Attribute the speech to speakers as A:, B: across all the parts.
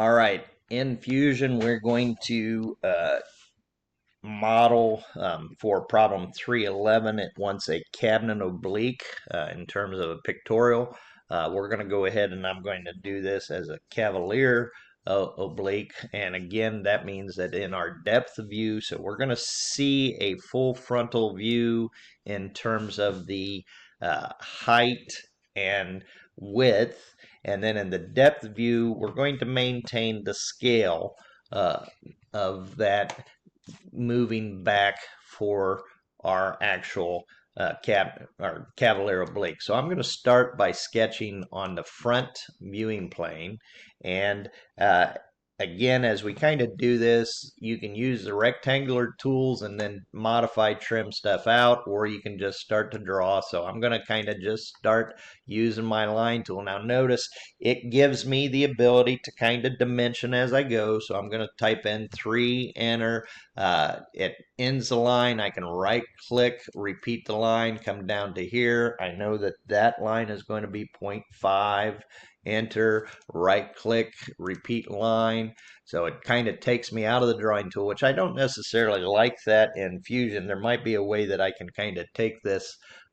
A: All right, in Fusion, we're going to model for problem 311. It wants a cabinet oblique in terms of a pictorial. We're going to go ahead and I'm going to do this as a Cavalier oblique. And again, that means that in our depth view, so we're going to see a full frontal view in terms of the height and width. And then in the depth view, we're going to maintain the scale of that moving back for our actual Cavalier oblique. So I'm going to start by sketching on the front viewing plane. And again, as we kind of do this, you can use the rectangular tools and then modify, trim stuff out, or you can just start to draw. So I'm going to kind of just start using my line tool. Now notice it gives me the ability to kind of dimension as I go. So I'm going to type in 3, enter. It ends the line. I can right click, repeat the line, come down to here. I know that that line is going to be 0.5. Enter, right click, repeat line. So it kind of takes me out of the drawing tool, which I don't necessarily like that in Fusion. There might be a way that I can kind of take this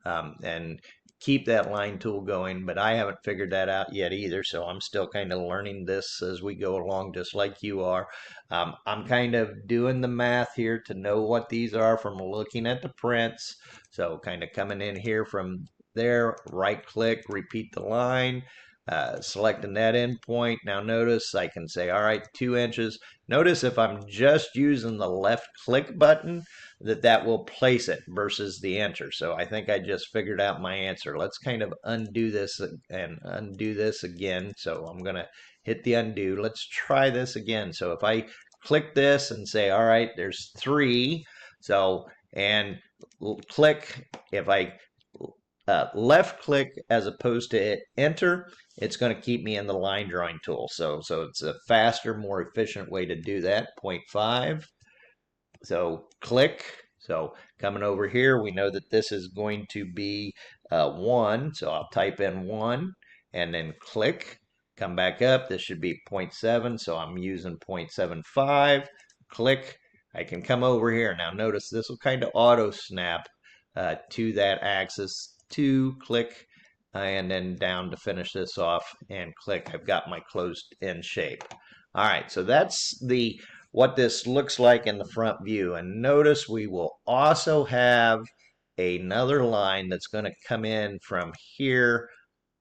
A: and keep that line tool going, but I haven't figured that out yet either. So I'm still kind of learning this as we go along, just like you are. I'm kind of doing the math here to know what these are from looking at the prints. So kind of coming in here from there, right click, repeat the line. Selecting that endpoint. Now notice I can say, all right, 2 inches. Notice if I'm just using the left click button, that will place it versus the enter. So I think I just figured out my answer. Let's kind of undo this and undo this again. So I'm going to hit the undo. Let's try this again. So if I click this and say, all right, there's 3. So, and click, if I left click as opposed to enter, it's going to keep me in the line drawing tool. So it's a faster, more efficient way to do that. 0.5. So click. So coming over here, we know that this is going to be 1. So I'll type in 1 and then click. Come back up. This should be 0.7. So I'm using 0.75. Click. I can come over here. Now notice this will kind of auto snap to that axis. 2, click, and then down to finish this off and click. I've got my closed end shape. All right, so that's what this looks like in the front view. And notice we will also have another line that's going to come in from here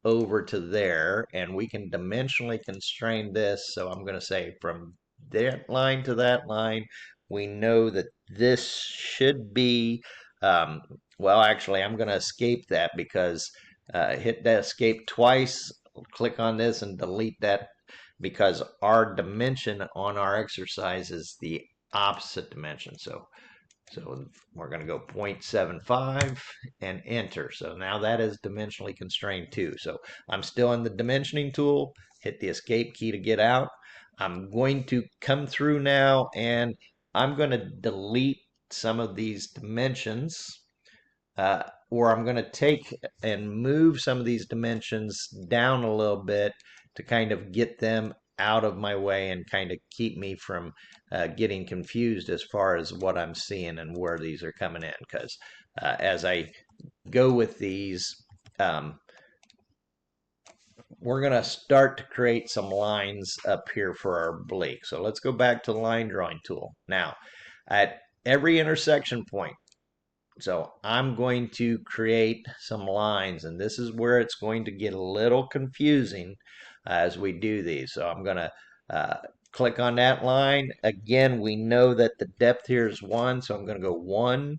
A: over to there, and we can dimensionally constrain this. So I'm going to say from that line to that line, we know that this should be well, actually, I'm going to escape that because hit that escape twice, click on this and delete that because our dimension on our exercise is the opposite dimension. So we're going to go 0.75 and enter. So now that is dimensionally constrained too. So I'm still in the dimensioning tool, hit the escape key to get out. I'm going to come through now and I'm going to delete some of these dimensions. Or I'm going to take and move some of these dimensions down a little bit to kind of get them out of my way and kind of keep me from getting confused as far as what I'm seeing and where these are coming in. Because as I go with these, we're going to start to create some lines up here for our oblique. So let's go back to the line drawing tool. Now, at every intersection point, so I'm going to create some lines, and this is where it's going to get a little confusing as we do these. So I'm going to click on that line. Again, we know that the depth here is 1, so I'm going to go 1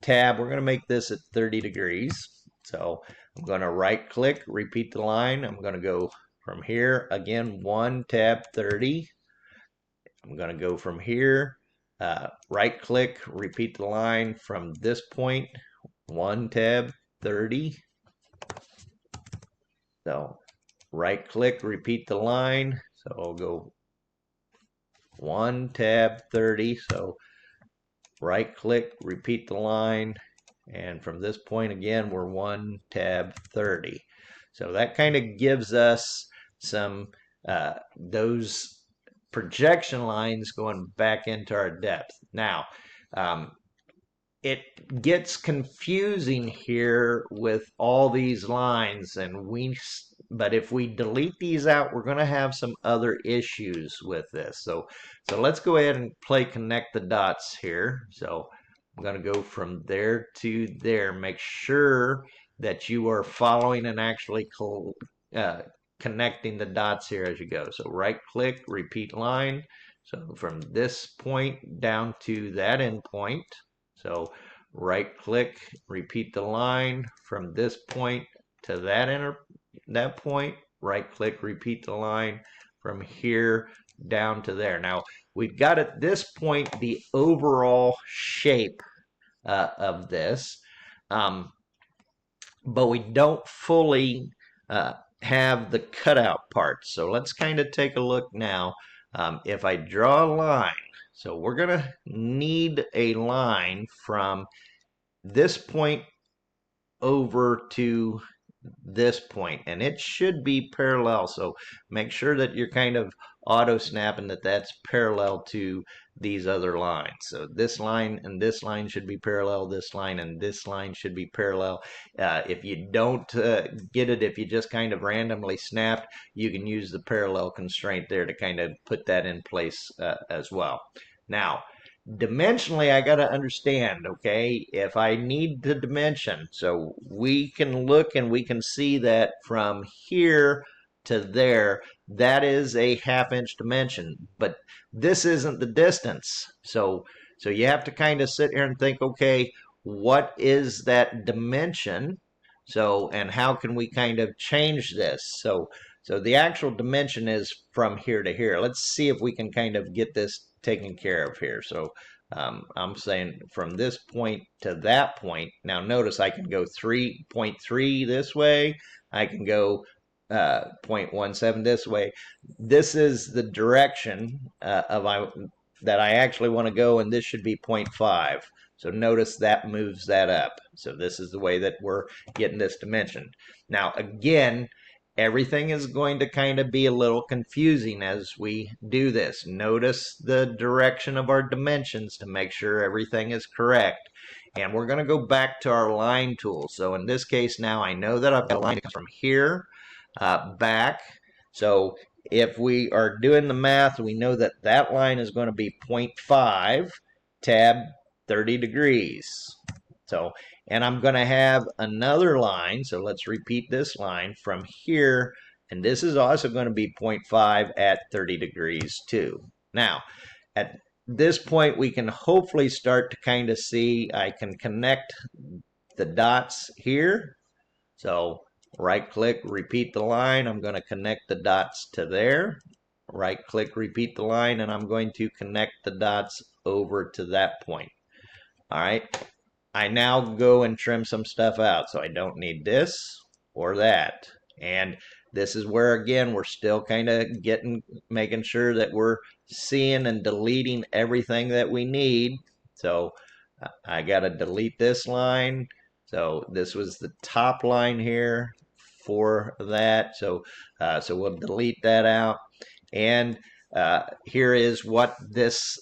A: tab. We're going to make this at 30 degrees. So I'm going to right click, repeat the line. I'm going to go from here, again, 1 tab 30. I'm going to go from here. Right click, repeat the line from this point, 1 tab 30. So right click, repeat the line. So I'll go 1 tab 30. So right click, repeat the line. And from this point again, we're 1 tab 30. So that kind of gives us some those projection lines going back into our depth. Now, it gets confusing here with all these lines, but if we delete these out, we're going to have some other issues with this. So let's go ahead and play connect the dots here. So I'm going to go from there to there. Make sure that you are following and actually connecting the dots here as you go. So right click, repeat line. So from this point down to that end point. So right click, repeat the line from this point to that point. Right click, repeat the line from here down to there. Now we've got at this point the overall shape of this, but we don't fully have the cutout parts. So let's kind of take a look now. If I draw a line, so we're going to need a line from this point over to this point, and it should be parallel. So make sure that you're kind of auto snapping that that's parallel to these other lines. So this line and this line should be parallel. This line and this line should be parallel. If you don't get it, if you just kind of randomly snapped, you can use the parallel constraint there to kind of put that in place as well. Now, dimensionally, I got to understand, okay, if I need the dimension, so we can look and we can see that from here to there, that is a ½ inch dimension, but this isn't the distance. So you have to kind of sit here and think, okay, what is that dimension? So, and how can we kind of change this? So the actual dimension is from here to here. Let's see if we can kind of get this taken care of here. So I'm saying from this point to that point. Now notice I can go 3.3 this way. I can go 0.17 this way. This is the direction that I actually want to go, and this should be 0.5. So notice that moves that up. So this is the way that we're getting this dimension. Now again, everything is going to kind of be a little confusing as we do this. Notice the direction of our dimensions to make sure everything is correct. And we're going to go back to our line tool. So in this case now I know that I've got a line that comes from here back. So if we are doing the math, we know that that line is going to be 0.5 tab 30 degrees. So, and I'm going to have another line, so let's repeat this line from here, and this is also going to be 0.5 at 30 degrees too. Now, at this point, we can hopefully start to kind of see, I can connect the dots here. So, right click, repeat the line, I'm going to connect the dots to there. Right click, repeat the line, and I'm going to connect the dots over to that point. All right. I now go and trim some stuff out, so I don't need this or that. And this is where, again, we're still kind of making sure that we're seeing and deleting everything that we need. So I got to delete this line. So this was the top line here for that. So we'll delete that out. And here is what this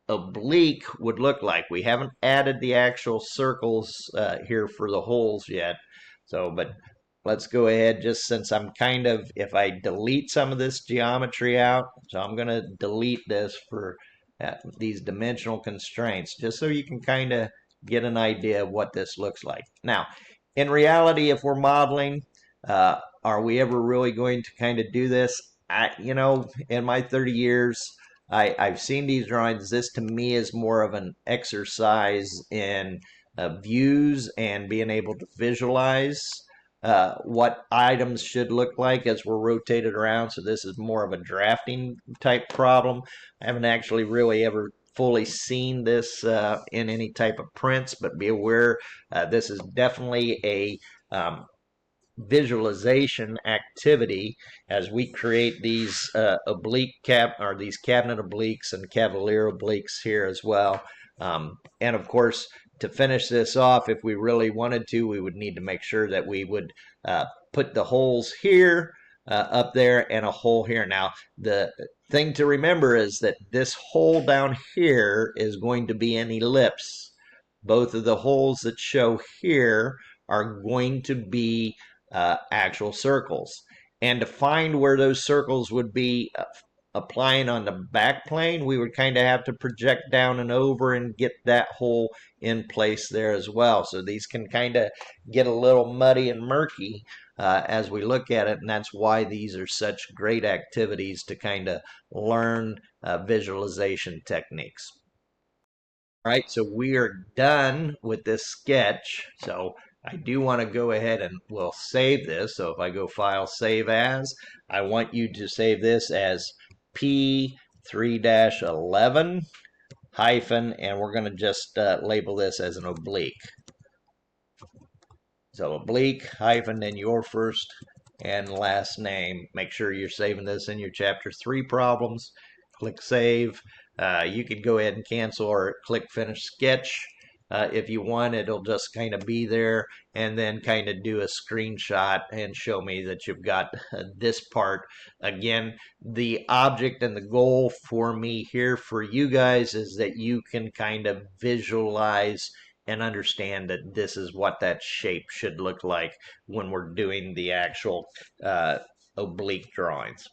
A: oblique would look like. We haven't added the actual circles here for the holes yet. So, but let's go ahead, just since I'm kind of, if I delete some of this geometry out, so I'm going to delete this for these dimensional constraints, just so you can kind of get an idea of what this looks like. Now, in reality, if we're modeling, are we ever really going to kind of do this? In my 30 years, I've seen these drawings. This to me is more of an exercise in views and being able to visualize what items should look like as we're rotated around. So this is more of a drafting type problem. I haven't actually really ever fully seen this in any type of prints, but be aware this is definitely a visualization activity as we create these these cabinet obliques and cavalier obliques here as well. And of course, to finish this off, if we really wanted to, we would need to make sure that we would put the holes here up there and a hole here. Now, the thing to remember is that this hole down here is going to be an ellipse. Both of the holes that show here are going to be actual circles. And to find where those circles would be applying on the back plane, we would kind of have to project down and over and get that hole in place there as well. So these can kind of get a little muddy and murky as we look at it, and that's why these are such great activities to kind of learn visualization techniques. All right, so we are done with this sketch. So I do want to go ahead and we'll save this. So if I go File, Save As, I want you to save this as P3-11 hyphen, and we're going to just label this as an oblique. So oblique hyphen, then your first and last name. Make sure you're saving this in your Chapter 3 problems. Click Save. You could go ahead and cancel or click Finish Sketch. If you want, it'll just kind of be there, and then kind of do a screenshot and show me that you've got this part. Again, the object and the goal for me here for you guys is that you can kind of visualize and understand that this is what that shape should look like when we're doing the actual oblique drawings.